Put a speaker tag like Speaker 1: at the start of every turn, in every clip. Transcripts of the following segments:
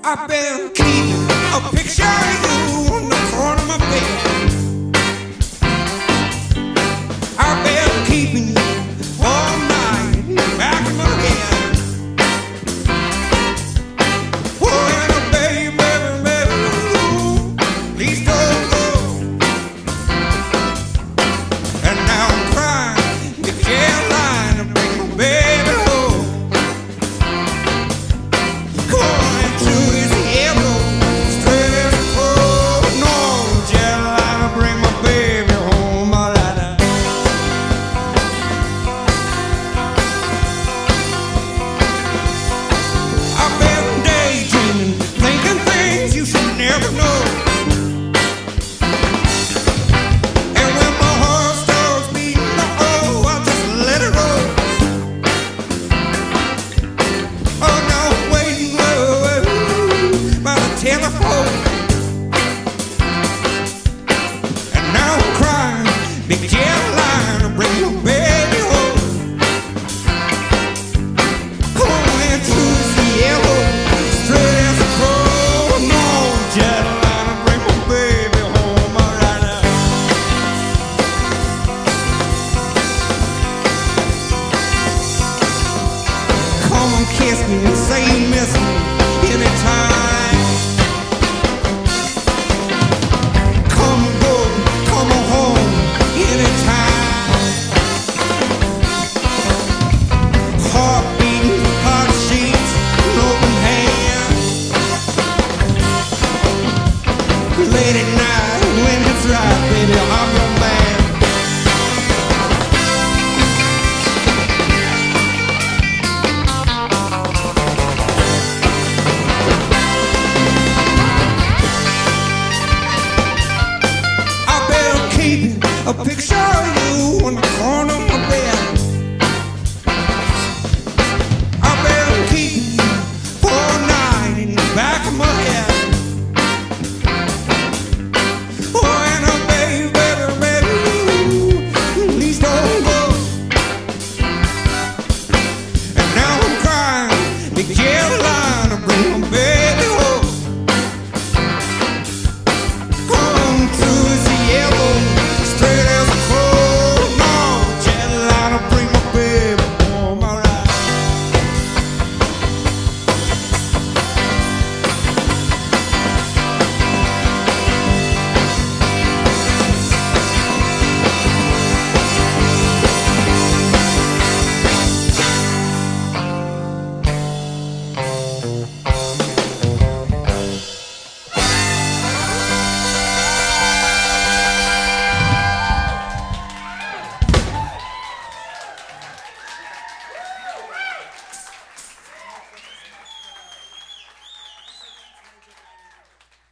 Speaker 1: I've been keeping a picture of you on the corner of my bed. I've been keeping you all night in the back of my head. Oh, and a baby, please don't go. And now I'm crying, the jail line to bring my baby home. Going to his yellow, straight as a crow. No jail line to bring my baby home. I've been daydreaming, thinking things you should never know. And when my heart starts beating, oh, I'll just let it roll. Oh, now I'm waiting by the telephone. And now I'm crying, big jail line to bring my baby home. Going through the yellow, straight as a crow. No jail line to bring my baby home. All right now. Come and kiss me and say you miss me anytime. Come and go, come on home anytime. Heart beating, hot sheets, an open hand. Late at night when it's right, baby, I'm your man. I've been keeping a picture of you on the corner of my bed. I've been keeping you all night in the back of my head. Oh, and a baby, please don't go. And now I'm crying, big jail line to bring my baby home. Going through the yellow, straight as a crow. No jail line to bring my baby home. All right.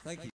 Speaker 1: Thank you.